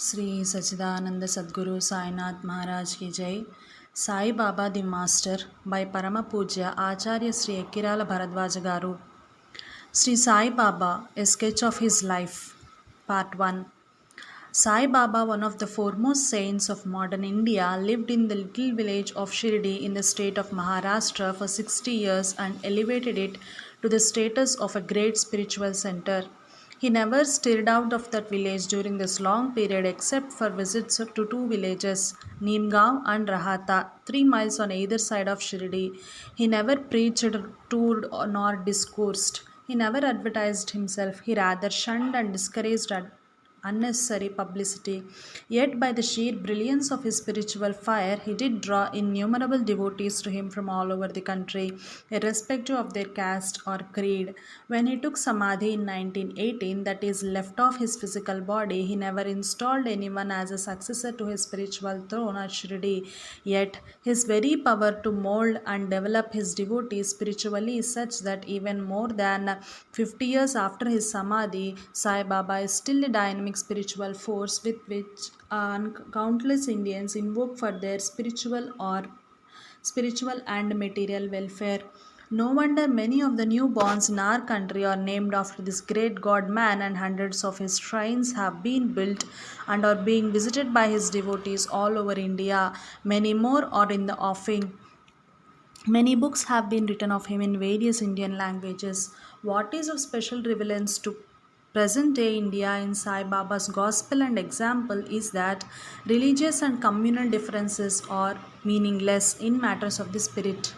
Sri Sachidananda Sadguru Sainath Maharaj ki Jai. Sai Baba the Master by Parama Pujya Acharya Sri Ekkirala Bharadwaja Garu. Sri Sai Baba, a sketch of his life. Part 1. Sai Baba, one of the foremost saints of modern India, lived in the little village of Shirdi in the state of Maharashtra for 60 years and elevated it to the status of a great spiritual center. He never stirred out of that village during this long period except for visits to two villages, Neemgaon and Rahata, 3 miles on either side of Shirdi. He never preached, toured, nor discoursed. He never advertised himself. He rather shunned and discouraged unnecessary publicity. Yet, by the sheer brilliance of his spiritual fire, he did draw innumerable devotees to him from all over the country, irrespective of their caste or creed. When he took Samadhi in 1918, that is, left off his physical body, he never installed anyone as a successor to his spiritual throne at Shirdi. Yet, his very power to mold and develop his devotees spiritually is such that even more than 50 years after his Samadhi, Sai Baba is still a dynamic spiritual force with which countless Indians invoke for their spiritual and material welfare. No wonder many of the newborns in our country are named after this great God man, and hundreds of his shrines have been built and are being visited by his devotees all over India. Many more are in the offing. Many books have been written of him in various Indian languages. What is of special relevance to present day India in Sai Baba's gospel and example is that religious and communal differences are meaningless in matters of the spirit.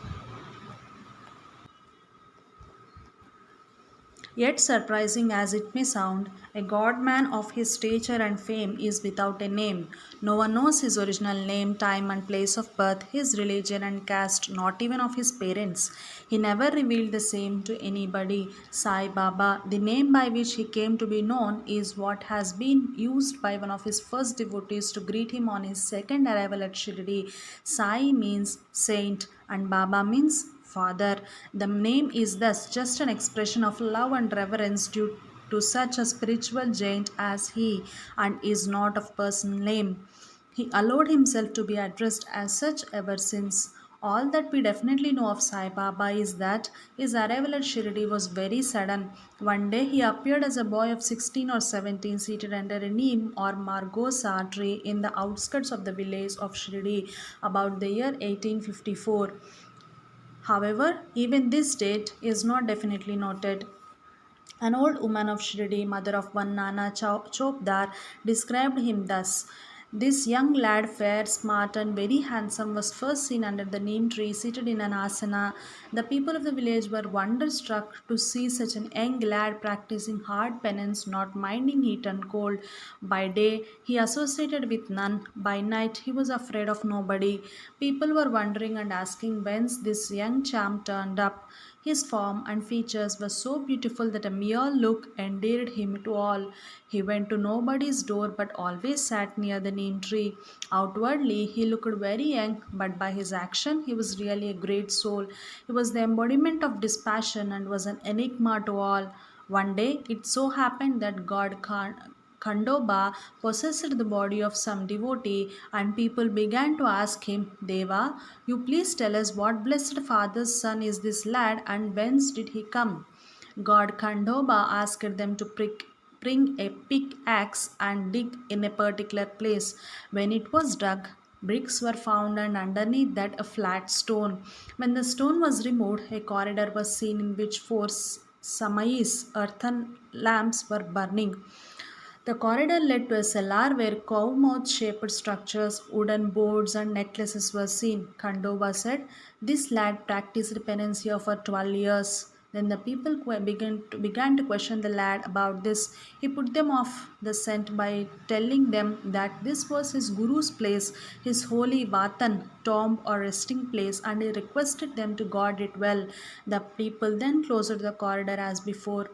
Yet, surprising as it may sound, a god man of his stature and fame is without a name. No one knows his original name, time, and place of birth, his religion and caste, not even of his parents. He never revealed the same to anybody. Sai Baba, the name by which he came to be known, is what has been used by one of his first devotees to greet him on his second arrival at Shirdi. Sai means saint, and Baba means Father. The name is thus just an expression of love and reverence due to such a spiritual giant as he, and is not of personal name. He allowed himself to be addressed as such ever since. All that we definitely know of Sai Baba is that his arrival at Shirdi was very sudden. One day he appeared as a boy of 16 or 17 seated under a neem or margosa tree in the outskirts of the village of Shirdi about the year 1854. However, even this date is not definitely noted. An old woman of Shirdi, mother of one Nana Chopdar, described him thus. This young lad, fair, smart, and very handsome, was first seen under the neem tree, seated in an asana. The people of the village were wonderstruck to see such an young lad practicing hard penance, not minding heat and cold. By day, he associated with none. By night, he was afraid of nobody. People were wondering and asking whence this young champ turned up. His form and features were so beautiful that a mere look endeared him to all. He went to nobody's door but always sat near the neem tree. Outwardly, he looked very young, but by his action, he was really a great soul. He was the embodiment of dispassion and was an enigma to all. One day, it so happened that Khandoba possessed the body of some devotee, and people began to ask him, Deva, you please tell us what blessed father's son is this lad and whence did he come? God Khandoba asked them to bring a pickaxe and dig in a particular place. When it was dug, bricks were found and underneath that a flat stone. When the stone was removed, a corridor was seen in which four samais, earthen lamps, were burning. The corridor led to a cellar where cow mouth shaped structures, wooden boards, and necklaces were seen. Khandoba said, this lad practiced penance here for 12 years. Then the people began to question the lad about this. He put them off the scent by telling them that this was his guru's place, his holy vatan, tomb or resting place, and he requested them to guard it well. The people then closed the corridor as before.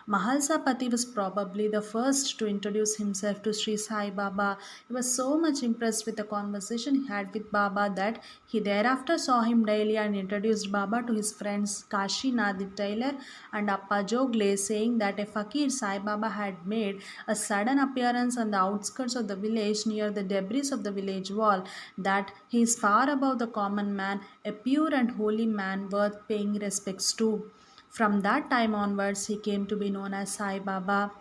Mahalsapati was probably the first to introduce himself to Sri Sai Baba. He was so much impressed with the conversation he had with Baba that he thereafter saw him daily and introduced Baba to his friends Kashi Nath Taylor and Appa Jogle, saying that a fakir Sai Baba had made a sudden appearance on the outskirts of the village near the debris of the village wall, that he is far above the common man, a pure and holy man worth paying respects to. From that time onwards, he came to be known as Sai Baba.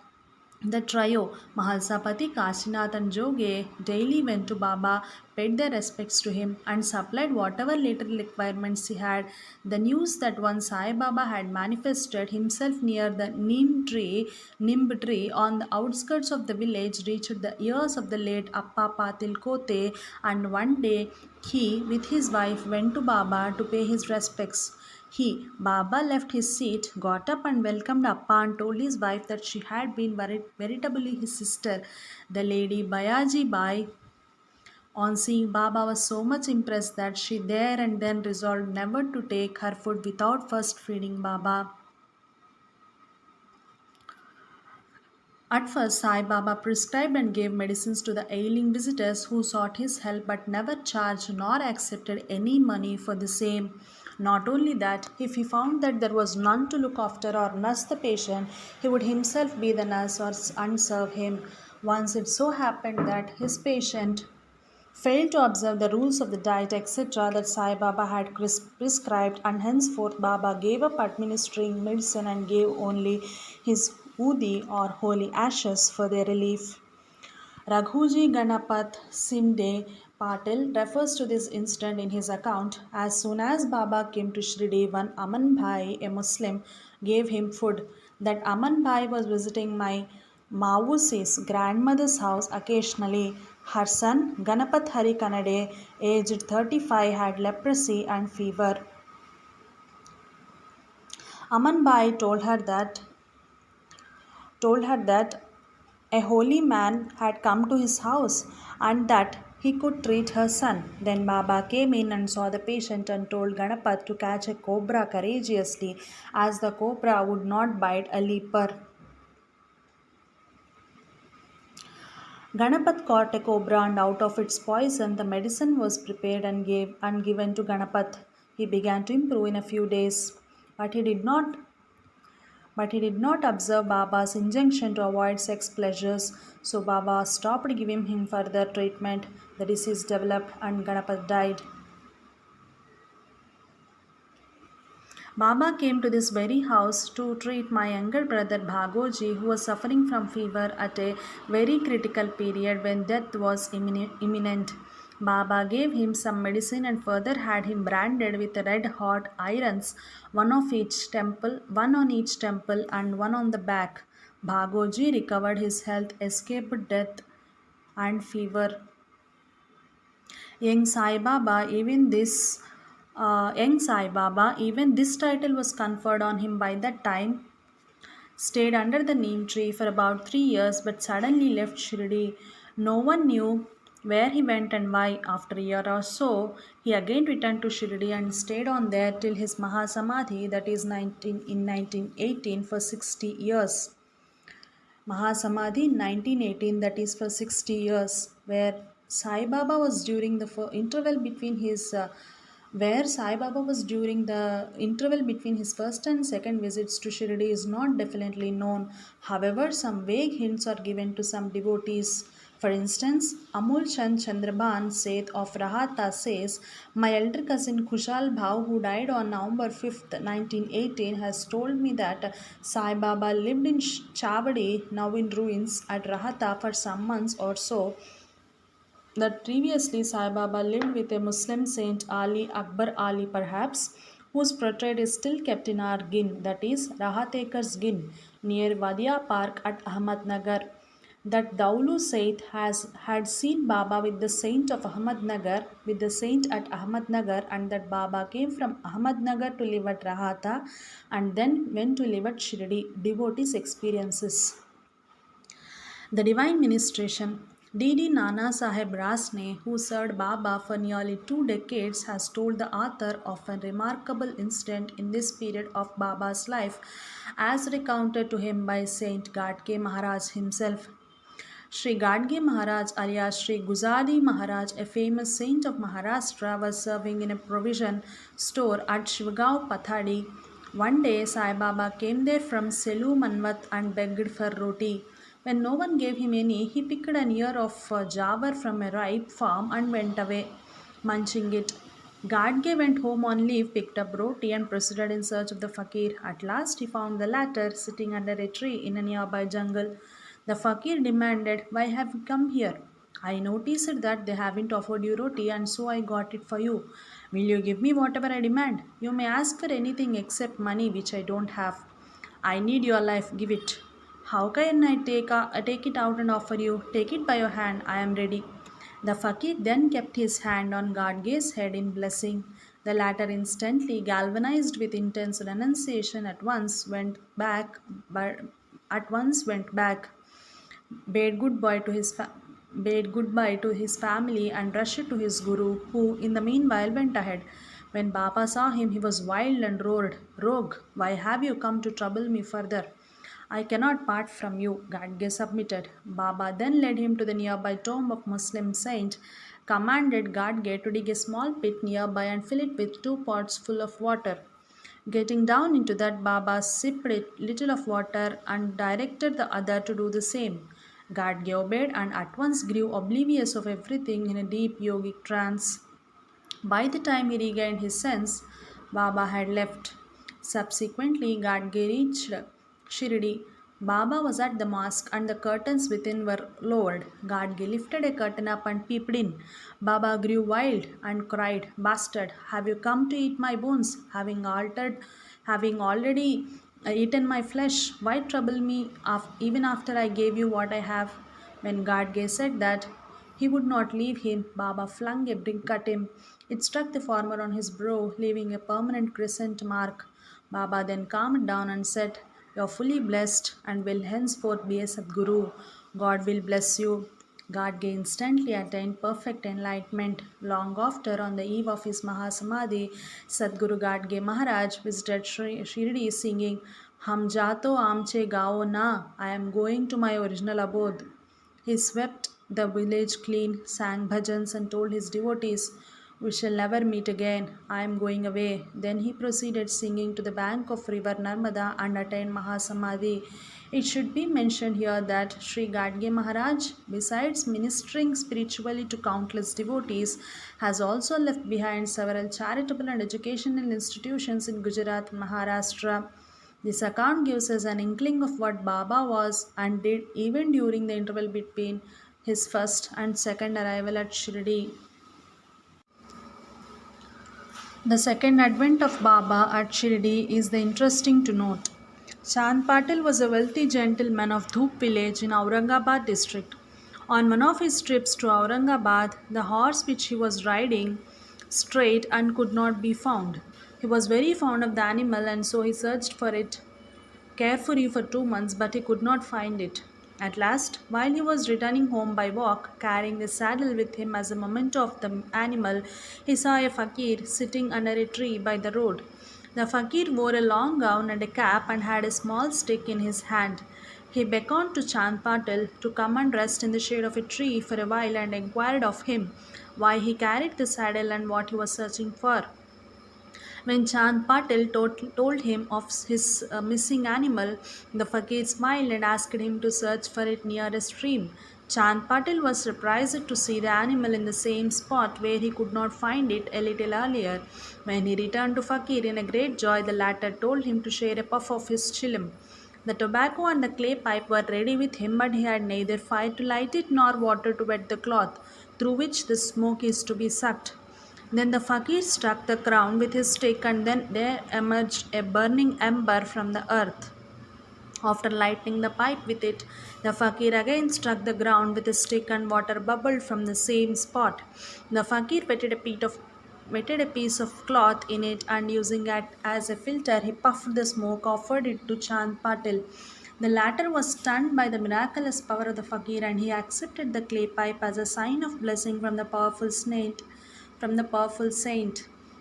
The trio, Mahalsapati, Kasinath, and Joge, daily went to Baba, paid their respects to him, and supplied whatever little requirements he had. The news that one Sai Baba had manifested himself near the Nimb tree on the outskirts of the village reached the ears of the late Appa Patil Kote, and one day he, with his wife, went to Baba to pay his respects. Baba left his seat, got up and welcomed Appa and told his wife that she had been veritably his sister, the lady Bayaji Bai. On seeing Baba was so much impressed that she there and then resolved never to take her food without first feeding Baba. At first, Sai Baba prescribed and gave medicines to the ailing visitors who sought his help but never charged nor accepted any money for the same. Not only that, if he found that there was none to look after or nurse the patient, he would himself be the nurse or and serve him. Once it so happened that his patient failed to observe the rules of the diet, etc., that Sai Baba had prescribed, and henceforth Baba gave up administering medicine and gave only his udi or holy ashes for their relief. Raghuji Ganapath Sinde Patil refers to this incident in his account. As soon as Baba came to Shirdi, one Aman Bhai, a Muslim, gave him food. That Aman Bhai was visiting my Mawusi's grandmother's house occasionally. Her son, Ganapath Hari Kanade, aged 35, had leprosy and fever. Aman Bhai told her that a holy man had come to his house and that he could treat her son. Then Baba came in and saw the patient and told Ganapath to catch a cobra courageously, as the cobra would not bite a leper. Ganapath caught a cobra, and out of its poison the medicine was prepared and given to Ganapath. He began to improve in a few days, but he did not observe Baba's injunction to avoid sex pleasures, so Baba stopped giving him further treatment. The disease developed and Ganapath died. Baba came to this very house to treat my younger brother Bhagoji, who was suffering from fever at a very critical period when death was imminent. Baba gave him some medicine and further had him branded with red hot irons, one on each temple and one on the back. Bhagoji recovered his health, escaped death and fever. Young Sai Baba, even this title was conferred on him by that time, stayed under the neem tree for about 3 years but suddenly left Shirdi. No one knew where he went and why. After a year or so, he again returned to Shirdi and stayed on there till his Mahasamadhi, that is 1918, for 60 years. Mahasamadhi in 1918, that is for 60 years, where Sai Baba was during the interval between his where Sai Baba was during the interval between his first and second visits to Shirdi is not definitely known. However, some vague hints are given to some devotees. For instance, Amul Chand Chandraban Seth of Rahata says, my elder cousin Kushal Bhav, who died on November 5th, 1918, has told me that Sai Baba lived in Chavadi, now in ruins, at Rahata for some months or so. That previously Sai Baba lived with a Muslim saint Ali Akbar Ali perhaps, whose portrait is still kept in our Gin, that is Rahatekar's Gin, near Wadia Park at Ahmednagar. That Daulu Saint had seen Baba with the saint at Ahmednagar, and that Baba came from Ahmednagar to live at Rahata and then went to live at Shirdi. Devotees' experiences. The divine ministration. D.D. Nana Sahib Rasne, who served Baba for nearly 2 decades, has told the author of a remarkable incident in this period of Baba's life, as recounted to him by Saint Gadke Maharaj himself. Sri Gadge Maharaj alias Sri Guzadi Maharaj, a famous saint of Maharashtra, was serving in a provision store at Shivagaon Pathadi. One day Sai Baba came there from Selu Manvat and begged for roti. When no one gave him any, he picked an ear of jawar from a ripe farm and went away, munching it. Gadge went home on leave, picked up roti, and proceeded in search of the fakir. At last, he found the latter sitting under a tree in a nearby jungle. The fakir demanded, "Why have you come here? I noticed that they haven't offered you roti, and so I got it for you. Will you give me whatever I demand? You may ask for anything except money, which I don't have. I need your life, give it." "How can I take it out and offer you? Take it by your hand, I am ready." The fakir then kept his hand on Gadge's head in blessing. The latter, instantly galvanized with intense renunciation, at once went back, bade goodbye to his family, and rushed to his guru, who in the meanwhile went ahead. When Baba saw him, he was wild and roared, "Rogue, why have you come to trouble me further?" "I cannot part from you," Gadge submitted. Baba then led him to the nearby tomb of Muslim saint, commanded Gadge to dig a small pit nearby and fill it with 2 pots full of water. Getting down into that, Baba sipped a little of water and directed the other to do the same. Gadge obeyed and at once grew oblivious of everything in a deep yogic trance. By the time he regained his sense, Baba had left. Subsequently, Gadge reached Shirdi. Baba was at the mosque and the curtains within were lowered. Gadge lifted a curtain up and peeped in. Baba grew wild and cried, "Bastard, have you come to eat my bones? Having already eaten my flesh, why trouble me even after I gave you what I have?" When Gadge said that he would not leave him, Baba flung a brick at him. It struck the farmer on his brow, leaving a permanent crescent mark. Baba then calmed down and said, "You are fully blessed and will henceforth be a Sadguru. God will bless you." Gadge instantly attained perfect enlightenment. Long after, on the eve of his Mahasamadhi, Sadguru Gadge Maharaj visited Shirdi singing, "Hum jato amche gao na," I am going to my original abode. He swept the village clean, sang bhajans, and told his devotees, "We shall never meet again. I am going away." Then he proceeded singing to the bank of river Narmada and attained Mahasamadhi. It should be mentioned here that Sri Gadge Maharaj, besides ministering spiritually to countless devotees, has also left behind several charitable and educational institutions in Gujarat and Maharashtra. This account gives us an inkling of what Baba was and did even during the interval between his first and second arrival at Shirdi. The second advent of Baba at Shirdi is the interesting to note. Chand Patil was a wealthy gentleman of Dhoop village in Aurangabad district. On one of his trips to Aurangabad, the horse which he was riding strayed and could not be found. He was very fond of the animal and so he searched for it carefully for 2 months, but he could not find it. At last, while he was returning home by walk, carrying the saddle with him as a memento of the animal, he saw a fakir sitting under a tree by the road. The fakir wore a long gown and a cap and had a small stick in his hand. He beckoned to Chand Patil to come and rest in the shade of a tree for a while and inquired of him why he carried the saddle and what he was searching for. When Chand Patil told him of his missing animal, the fakir smiled and asked him to search for it near a stream. Chand Patil was surprised to see the animal in the same spot where he could not find it a little earlier. When he returned to Fakir in a great joy, the latter told him to share a puff of his chillum. The tobacco and the clay pipe were ready with him, but he had neither fire to light it nor water to wet the cloth through which the smoke is to be sucked. Then the fakir struck the ground with his stick, and then there emerged a burning ember from the earth. After lighting the pipe with it, the fakir again struck the ground with a stick and water bubbled from the same spot. The fakir wetted a piece of cloth in it and using it as a filter, he puffed the smoke, offered it to Chand Patil. The latter was stunned by the miraculous power of the fakir and he accepted the clay pipe as a sign of blessing from the powerful saint.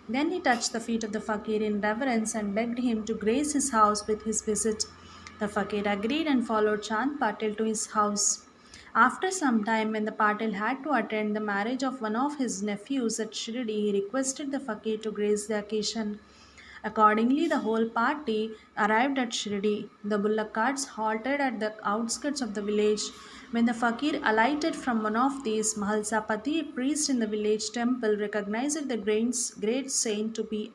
Then he touched the feet of the fakir in reverence and begged him to grace his house with his visit. The fakir agreed and followed Chand Patil to his house. After some time, when the Patil had to attend the marriage of one of his nephews at Shirdi, he requested the fakir to grace the occasion. Accordingly, the whole party arrived at Shirdi. The bullock carts halted at the outskirts of the village. When the fakir alighted from one of these, Mahalsapati, a priest in the village temple, recognized the great saint to be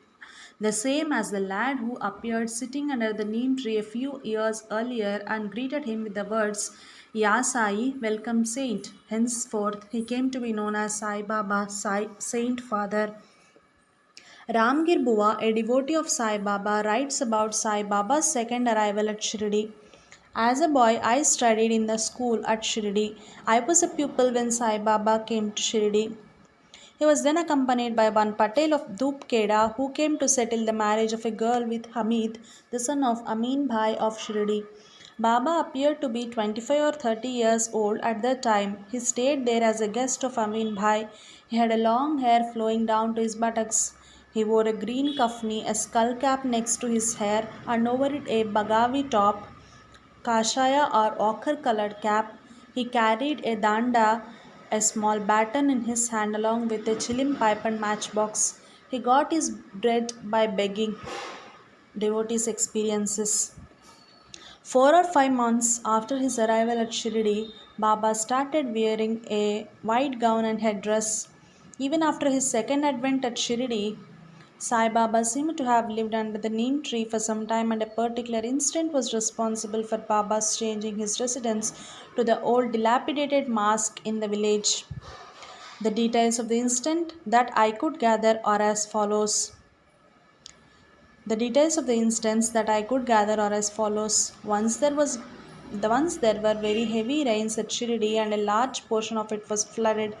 the same as the lad who appeared sitting under the neem tree a few years earlier and greeted him with the words, Ya Sai, welcome saint. Henceforth, he came to be known as Sai Baba, Saint Father. Ramgir Bua, a devotee of Sai Baba, writes about Sai Baba's second arrival at Shirdi. As a boy, I studied in the school at Shirdi. I was a pupil when Sai Baba came to Shirdi. He was then accompanied by one Patel of Dhupkeda who came to settle the marriage of a girl with Hamid, the son of Amin Bhai of Shirdi. Baba appeared to be 25 or 30 years old at that time. He stayed there as a guest of Amin Bhai. He had a long hair flowing down to his buttocks. He wore a green kafni, a skull cap next to his hair, and over it a bagavi top, kashaya or ochre colored cap. He carried a danda, a small baton in his hand, along with a chilim pipe and matchbox. He got his bread by begging. Devotees' experiences. 4 or 5 months after his arrival at Shirdi, Baba started wearing a white gown and headdress. Even after his second advent at Shirdi, Sai Baba seemed to have lived under the neem tree for some time, and a particular incident was responsible for Baba's changing his residence to the old dilapidated mosque in the village. The details of the incident that I could gather are as follows. The details of the incidents that I could gather are as follows. Once there were very heavy rains at Shirdi and a large portion of it was flooded.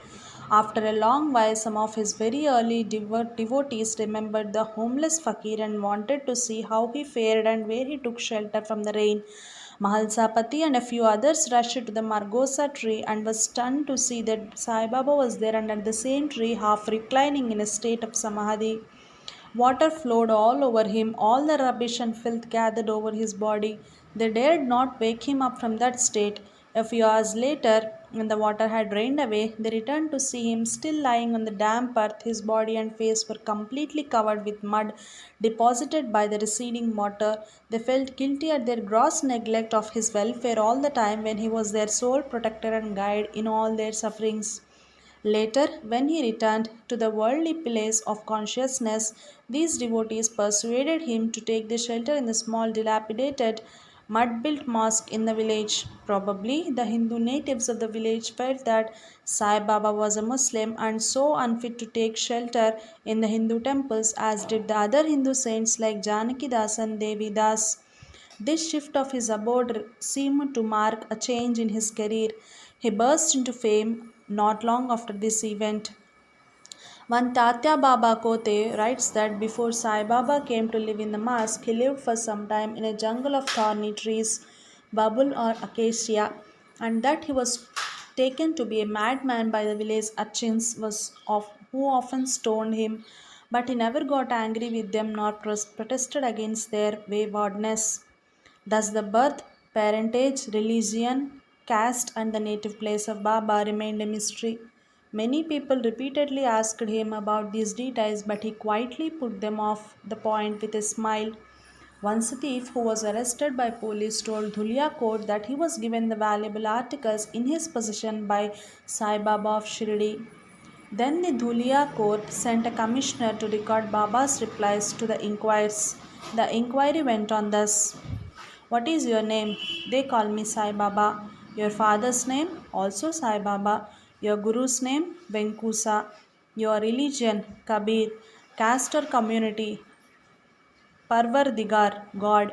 After a long while, some of his very early devotees remembered the homeless fakir and wanted to see how he fared and where he took shelter from the rain. Mahalsapati and a few others rushed to the Margosa tree and was stunned to see that Sai Baba was there under the same tree, half reclining in a state of samadhi. Water flowed all over him, all the rubbish and filth gathered over his body. They dared not wake him up from that state. A few hours later, when the water had drained away, they returned to see him still lying on the damp earth. His body and face were completely covered with mud deposited by the receding water. They felt guilty at their gross neglect of his welfare all the time when he was their sole protector and guide in all their sufferings. Later, when he returned to the worldly place of consciousness, these devotees persuaded him to take the shelter in the small, dilapidated, mud built mosque in the village. Probably the Hindu natives of the village felt that Sai Baba was a Muslim and so unfit to take shelter in the Hindu temples, as did the other Hindu saints like Janaki Das and Devi Das. This shift of his abode seemed to mark a change in his career. He burst into fame not long after this event. One Tatya Baba Kote writes that before Sai Baba came to live in the mosque, he lived for some time in a jungle of thorny trees, babul or acacia, and that he was taken to be a madman by the village urchins who often stoned him, but he never got angry with them nor protested against their waywardness. Thus, the birth, parentage, religion, caste, and the native place of Baba remained a mystery. Many people repeatedly asked him about these details, but he quietly put them off the point with a smile. Once a thief who was arrested by police told Dhulia court that he was given the valuable articles in his possession by Sai Baba of Shirdi. Then the Dhulia court sent a commissioner to record Baba's replies to the inquirers. The inquiry went on thus. What is your name? They call me Sai Baba. Your father's name? Also Sai Baba. Your guru's name? Venkusa. Your religion? Kabir. Caste or community? Parvardigar, God.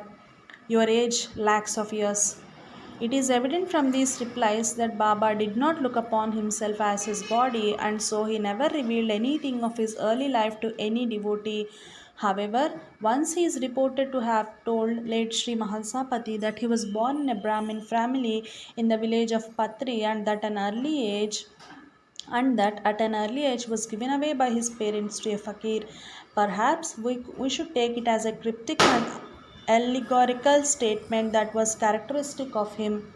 Your age? Lakhs of years. It is evident from these replies that Baba did not look upon himself as his body, and so he never revealed anything of his early life to any devotee. However, once he is reported to have told late Sri Mahasapati that he was born in a Brahmin family in the village of Patri and that at an early age was given away by his parents to a fakir. Perhaps we should take it as a cryptic and allegorical statement that was characteristic of him.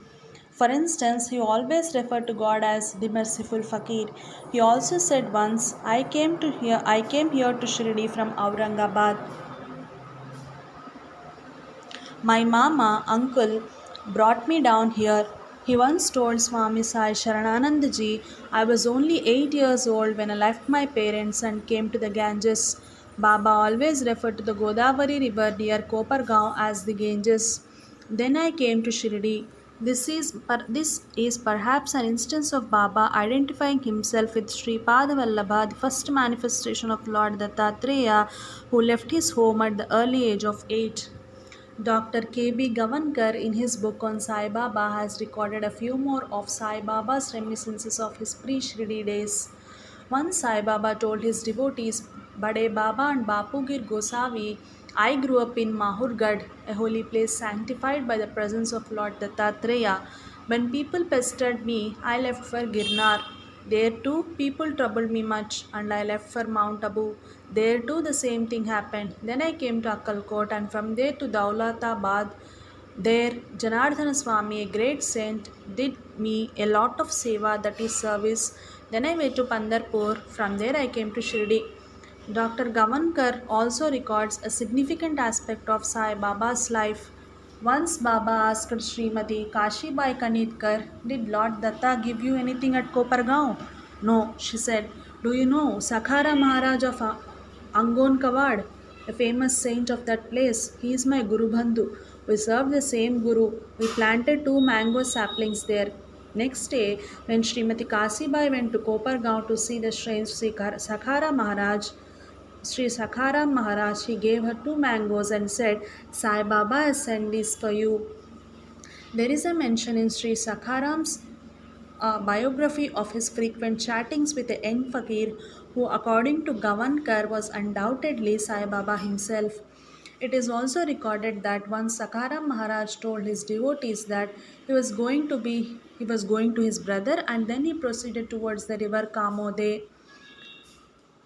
For instance, he always referred to God as the merciful fakir. He also said once, I came here to Shirdi from Aurangabad. My mama, uncle, brought me down here. He once told Swami Sai Sharananandaji, I was only 8 years old when I left my parents and came to the Ganges. Baba always referred to the Godavari river near Kopargaon as the Ganges. Then I came to Shirdi. This is perhaps an instance of Baba identifying himself with Sri Padavallabha, the first manifestation of Lord Dattatreya, who left his home at the early age of 8. Dr. K.B. Gavankar, in his book on Sai Baba, has recorded a few more of Sai Baba's reminiscences of his pre Shirdi days. Once Sai Baba told his devotees, Bade Baba and Bapugir Gosavi, I grew up in Mahurgad, a holy place sanctified by the presence of Lord Dattatreya. When people pestered me, I left for Girnar. There too, people troubled me much, and I left for Mount Abu. There too, the same thing happened. Then I came to Akkalkot, and from there to Daulatabad. There, Janardhana Swami, a great saint, did me a lot of seva, that is service. Then I went to Pandarpur. From there, I came to Shirdi. Dr. Gavankar also records a significant aspect of Sai Baba's life. Once Baba asked Srimati Kashibai Kanitkar, did Lord Datta give you anything at Kopargaon? No, she said. Do you know Sakhara Maharaj of Angon Kawad, a famous saint of that place? He is my Guru Bandhu. We served the same Guru. We planted 2 mango saplings there. Next day, when Srimati Kasibai went to Kopargaon to see the strange Sri Sakharam Maharaj, he gave her 2 mangoes and said, Sai Baba has sent these for you. There is a mention in Sri Sakharam's biography of his frequent chattings with a young fakir who, according to Gavankar, was undoubtedly Sai Baba himself. It is also recorded that once Sakaram Maharaj told his devotees that he was going to his brother, and then he proceeded towards the river Kamode.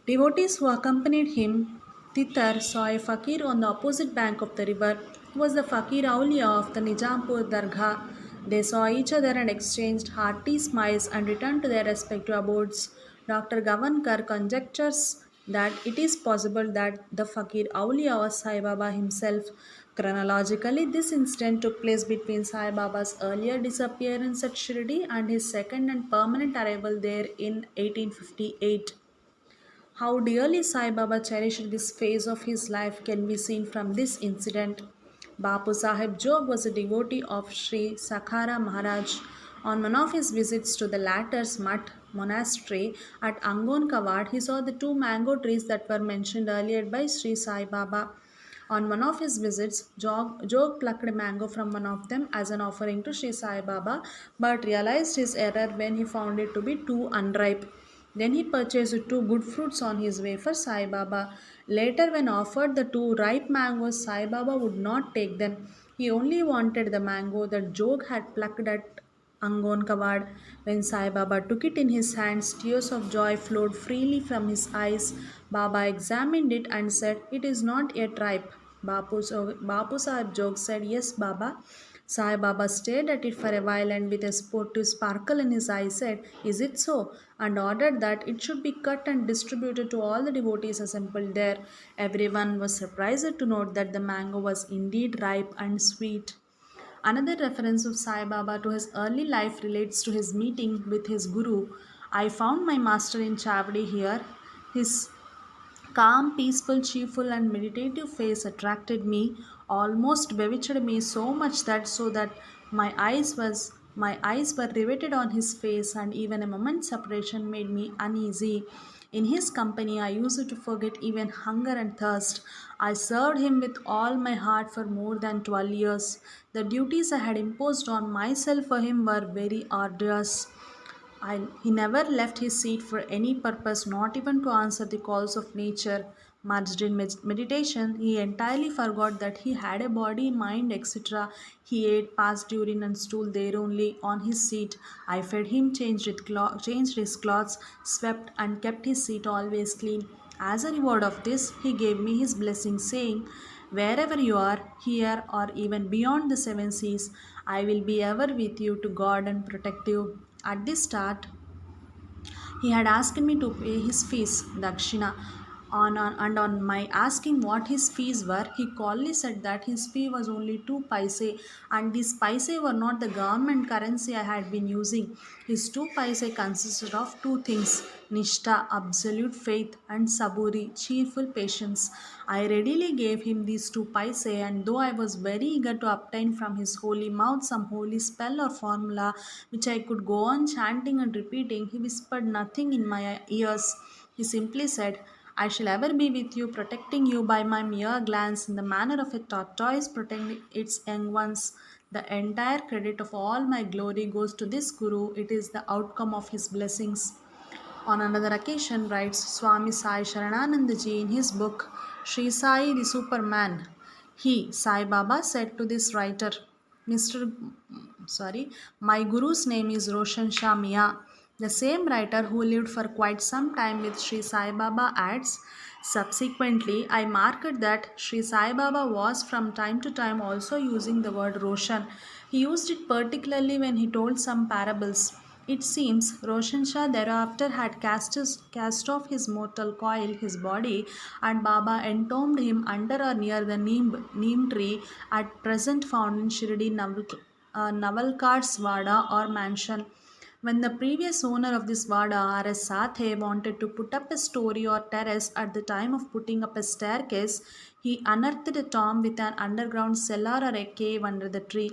Devotees who accompanied him, Titar, saw a fakir on the opposite bank of the river. He was the fakir Aulia of the Nijampur Dargah. They saw each other and exchanged hearty smiles and returned to their respective abodes. Dr. Gavankar conjectures that it is possible that the fakir Aulia was Sai Baba himself. Chronologically, this incident took place between Sai Baba's earlier disappearance at Shirdi and his second and permanent arrival there in 1858. How dearly Sai Baba cherished this phase of his life can be seen from this incident. Bapu Sahib Jog was a devotee of Sri Sakhara Maharaj. On one of his visits to the latter's Mutt monastery at Angon Kawad, he saw the 2 mango trees that were mentioned earlier by Sri Sai Baba. On one of his visits, Jog plucked a mango from one of them as an offering to Sri Sai Baba, but realized his error when he found it to be too unripe. Then he purchased 2 good fruits on his way for Sai Baba. Later, when offered the 2 ripe mangoes, Sai Baba would not take them. He only wanted the mango that Jog had plucked at Angon Kawad. When Sai Baba took it in his hands, tears of joy flowed freely from his eyes. Baba examined it and said, It is not yet ripe. Bapu Sahib Jog said, Yes, Baba. Sai Baba stared at it for a while and with a sportive sparkle in his eye said, Is it so? And ordered that it should be cut and distributed to all the devotees assembled there. Everyone was surprised to note that the mango was indeed ripe and sweet. Another reference of Sai Baba to his early life relates to his meeting with his guru. I found my master in Chavdi here. His calm, peaceful, cheerful, and meditative face attracted me, almost bewitched me so much that my eyes were riveted on his face, and even a moment's separation made me uneasy. In his company, I used to forget even hunger and thirst. I served him with all my heart for more than 12 years. The duties I had imposed on myself for him were very arduous. He never left his seat for any purpose, not even to answer the calls of nature. Merged in meditation, he entirely forgot that he had a body, mind, etc. He ate, passed urine and stool there only on his seat. I fed him, changed his clothes, swept and kept his seat always clean. As a reward of this, he gave me his blessing, saying, wherever you are, here or even beyond the seven seas, I will be ever with you to guard and protect you. At the start, he had asked me to pay his fees, Dakshina. And on my asking what his fees were, he coldly said that his fee was only 2 paise, and these paise were not the government currency I had been using. His 2 paise consisted of two things: Nishta, absolute faith, and Saburi, cheerful patience. I readily gave him these 2 paise, and though I was very eager to obtain from his holy mouth some holy spell or formula which I could go on chanting and repeating, he whispered nothing in my ears. He simply said, I shall ever be with you, protecting you by my mere glance in the manner of a tortoise protecting its young ones. The entire credit of all my glory goes to this Guru. It is the outcome of his blessings. On another occasion, writes Swami Sai Sharananandaji in his book Sri Sai the Superman, he, Sai Baba, said to this writer, Mr. My Guru's name is Roshan Shah Mia. The same writer who lived for quite some time with Sri Sai Baba adds, subsequently, I marked that Sri Sai Baba was from time to time also using the word Roshan. He used it particularly when he told some parables. It seems Roshan Shah thereafter had cast off his mortal coil, his body, and Baba entombed him under or near the neem tree at present found in Shirdi Navalkar's Vada or mansion. When the previous owner of this Vada, R.S. Sathe, wanted to put up a story or terrace at the time of putting up a staircase, he unearthed a tomb with an underground cellar or a cave under the tree.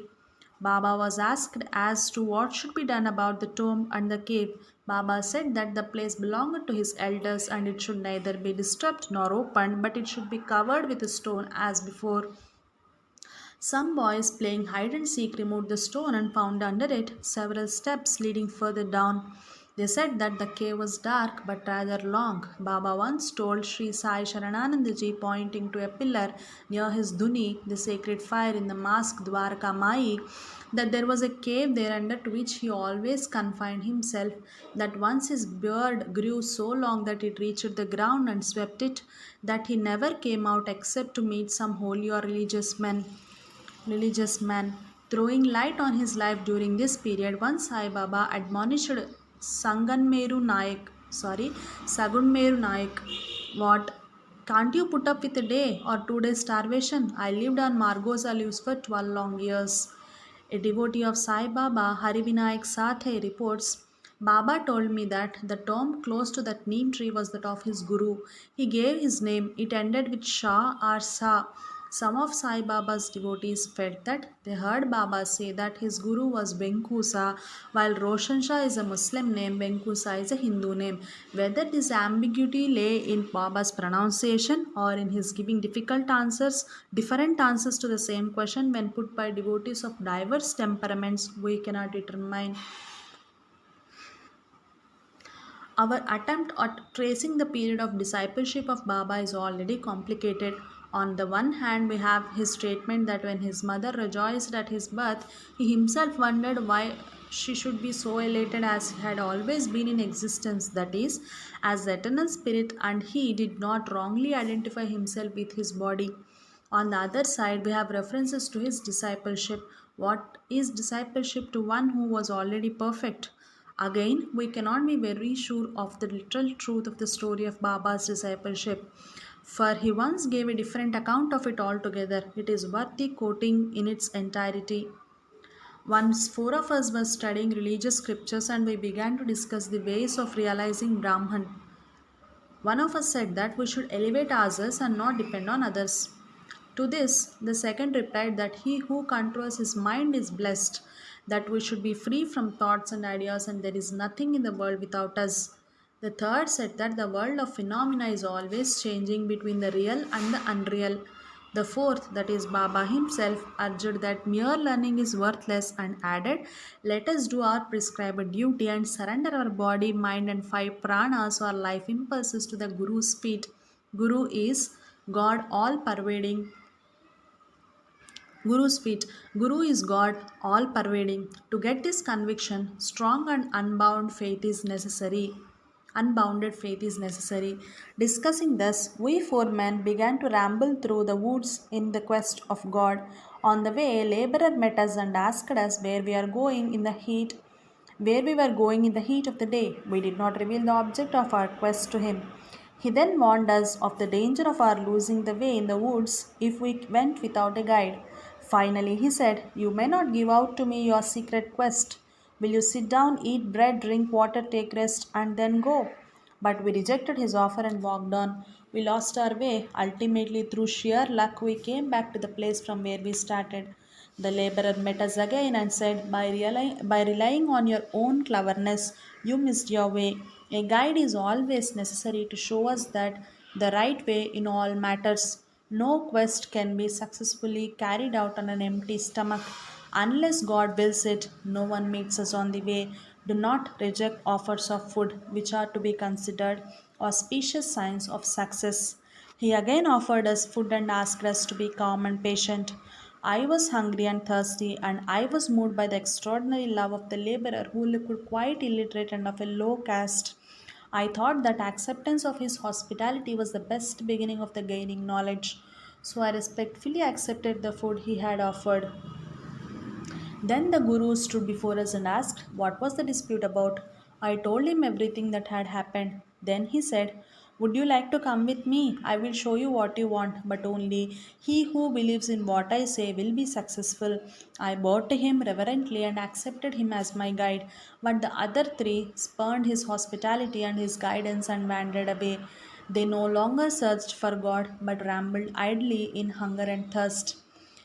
Baba was asked as to what should be done about the tomb and the cave. Baba said that the place belonged to his elders and it should neither be disturbed nor opened, but it should be covered with a stone as before. Some boys playing hide and seek removed the stone and found under it several steps leading further down. They said that the cave was dark but rather long. Baba once told Sri Sai Sharananandaji, pointing to a pillar near his dhuni, the sacred fire in the mosque Dwarka Mai, that there was a cave there under to which he always confined himself, that once his beard grew so long that it reached the ground and swept it, that he never came out except to meet some holy or religious man. Throwing light on his life during this period, once Sai Baba admonished Sagunmeru Naik, what? Can't you put up with a day or 2 days starvation? I lived on Margosa leaves for 12 long years. A devotee of Sai Baba, Harivinayak Sathe, reports, Baba told me that the tomb close to that neem tree was that of his guru. He gave his name. It ended with Shah or Sa. Some of Sai Baba's devotees felt that they heard Baba say that his guru was Venkusa, while Roshan Shah is a Muslim name, Venkusa is a Hindu name. Whether this ambiguity lay in Baba's pronunciation or in his giving different answers to the same question when put by devotees of diverse temperaments, we cannot determine. Our attempt at tracing the period of discipleship of Baba is already complicated. On the one hand, we have his statement that when his mother rejoiced at his birth, he himself wondered why she should be so elated as he had always been in existence, that is, as the eternal spirit, and he did not wrongly identify himself with his body. On the other side, we have references to his discipleship. What is discipleship to one who was already perfect? Again, we cannot be very sure of the literal truth of the story of Baba's discipleship, for he once gave a different account of it altogether. It is worth the quoting in its entirety. Once four of us were studying religious scriptures and we began to discuss the ways of realizing Brahman. One of us said that we should elevate ourselves and not depend on others. To this, the second replied that he who controls his mind is blessed, that we should be free from thoughts and ideas, and there is nothing in the world without us. The third said that the world of phenomena is always changing between the real and the unreal. The fourth, that is Baba himself, urged that mere learning is worthless and added, let us do our prescribed duty and surrender our body, mind, and 5 pranas or life impulses to the Guru's feet. Guru is God all pervading. Guru's feet. Guru is God, all pervading. To get this conviction, strong and unbound faith is necessary. Unbounded faith is necessary. Discussing thus, we four men began to ramble through the woods in the quest of God. On the way, a laborer met us and asked us where we were going in the heat of the day. We did not reveal the object of our quest to him. He then warned us of the danger of our losing the way in the woods if we went without a guide. Finally, he said, "You may not give out to me your secret quest. Will you sit down, eat bread, drink water, take rest, and then go?" But we rejected his offer and walked on. We lost our way. Ultimately, through sheer luck, we came back to the place from where we started. The laborer met us again and said, by relying on your own cleverness, you missed your way. A guide is always necessary to show us that the right way in all matters. No quest can be successfully carried out on an empty stomach. Unless God wills it, no one meets us on the way. Do not reject offers of food, which are to be considered auspicious signs of success. He again offered us food and asked us to be calm and patient. I was hungry and thirsty, and I was moved by the extraordinary love of the laborer who looked quite illiterate and of a low caste. I thought that acceptance of his hospitality was the best beginning of the gaining knowledge, so I respectfully accepted the food he had offered. Then the Guru stood before us and asked what was the dispute about. I told him everything that had happened. Then he said, "Would you like to come with me? I will show you what you want, but only he who believes in what I say will be successful." I bowed to him reverently and accepted him as my guide, but the other three spurned his hospitality and his guidance and wandered away. They no longer searched for God, but rambled idly in hunger and thirst.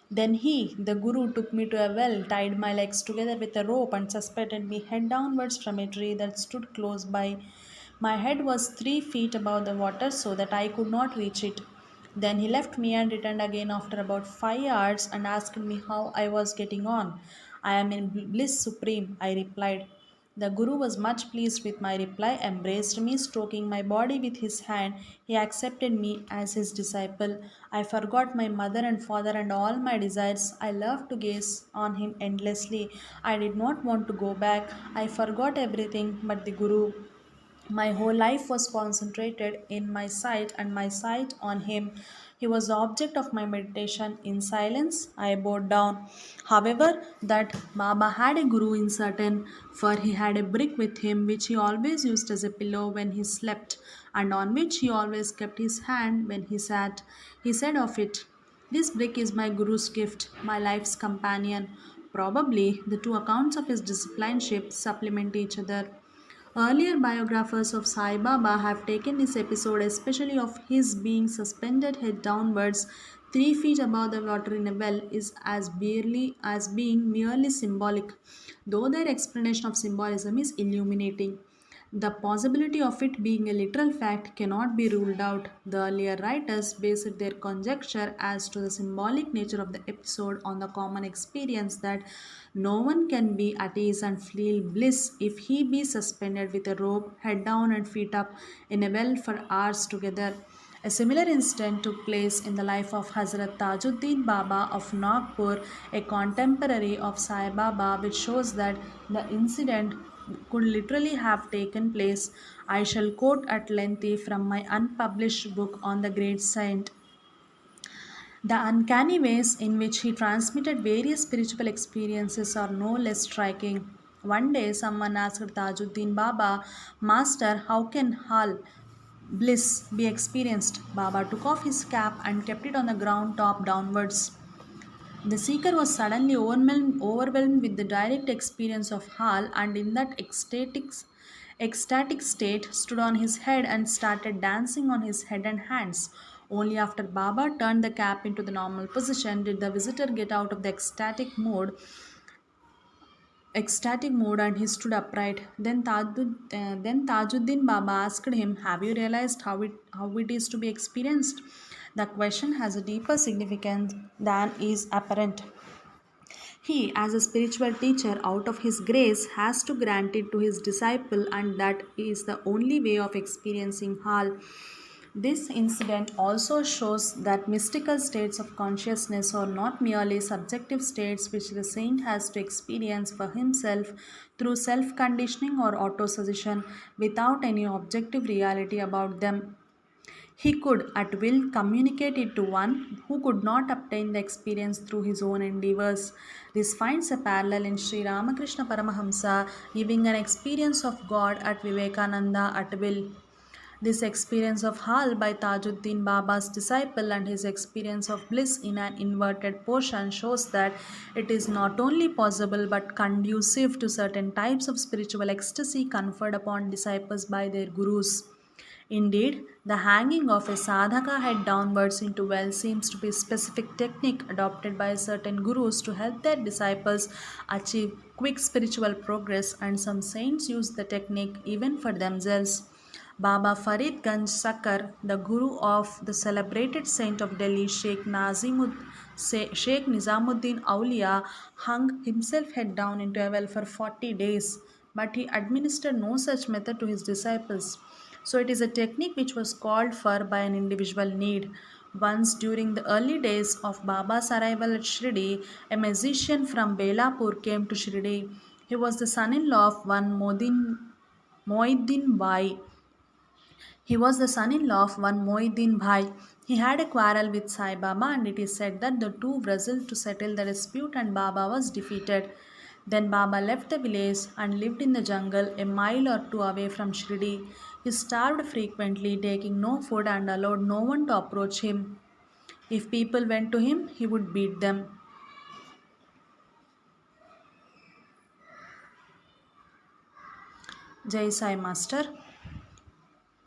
Then he, the Guru, took me to a well, tied my legs together with a rope, and suspended me head downwards from a tree that stood close by. My head was 3 feet above the water, so that I could not reach it. Then he left me and returned again after about 5 hours and asked me how I was getting on. "I am in bliss supreme," I replied. The Guru was much pleased with my reply, embraced me, stroking my body with his hand. He accepted me as his disciple. I forgot my mother and father and all my desires. I loved to gaze on him endlessly. I did not want to go back. I forgot everything but the Guru. My whole life was concentrated in my sight and my sight on him. He was the object of my meditation. In silence, I bowed down. However, that Baba had a guru in certain, for he had a brick with him which he always used as a pillow when he slept, and on which he always kept his hand when he sat. He said of it, "This brick is my guru's gift, my life's companion." Probably the two accounts of his discipleship supplement each other. Earlier biographers of Sai Baba have taken this episode, especially of his being suspended head downwards 3 feet above the water in a well, is as barely as being merely symbolic, though their explanation of symbolism is illuminating. The possibility of it being a literal fact cannot be ruled out. The earlier writers based their conjecture as to the symbolic nature of the episode on the common experience that no one can be at ease and feel bliss if he be suspended with a rope, head down and feet up, in a well for hours together. A similar incident took place in the life of Hazrat Tajuddin Baba of Nagpur, a contemporary of Sai Baba, which shows that the incident could literally have taken place. I shall quote at length from my unpublished book on the great saint. The uncanny ways in which he transmitted various spiritual experiences are no less striking. One day, someone asked Tajuddin Baba, "Master, how can hal bliss be experienced?" Baba took off his cap and kept it on the ground top downwards. The seeker was suddenly overwhelmed with the direct experience of Hal, and in that ecstatic state stood on his head and started dancing on his head and hands. Only after Baba turned the cap into the normal position did the visitor get out of the ecstatic mode, and he stood upright. Then Tajuddin Baba asked him, "Have you realized how it is to be experienced?" The question has a deeper significance than is apparent. He, as a spiritual teacher, out of his grace, has to grant it to his disciple, and that is the only way of experiencing Hal. This incident also shows that mystical states of consciousness are not merely subjective states which the saint has to experience for himself through self conditioning or autosuggestion without any objective reality about them. He could at will communicate it to one who could not obtain the experience through his own endeavors. This finds a parallel in Sri Ramakrishna Paramahamsa giving an experience of God at Vivekananda at will. This experience of Hal by Tajuddin Baba's disciple and his experience of bliss in an inverted portion shows that it is not only possible but conducive to certain types of spiritual ecstasy conferred upon disciples by their gurus. Indeed, the hanging of a sadhaka head downwards into well seems to be a specific technique adopted by certain gurus to help their disciples achieve quick spiritual progress, and some saints use the technique even for themselves. Baba Farid Ganj Sakar, the guru of the celebrated saint of Delhi, Sheikh Nizamuddin Aulia, hung himself head down into a well for 40 days, but he administered no such method to his disciples. So it is a technique which was called for by an individual need. Once during the early days of Baba's arrival at Shirdi, a musician from Belapur came to Shirdi. He was the son-in-law of one Moiddin Bai. He was the son-in-law of one Moiddin Bhai. He had a quarrel with Sai Baba, and it is said that the two wrestled to settle the dispute and Baba was defeated. Then Baba left the village and lived in the jungle a mile or two away from Shirdi. He starved frequently, taking no food and allowed no one to approach him. If people went to him, he would beat them. Jai Sai Master.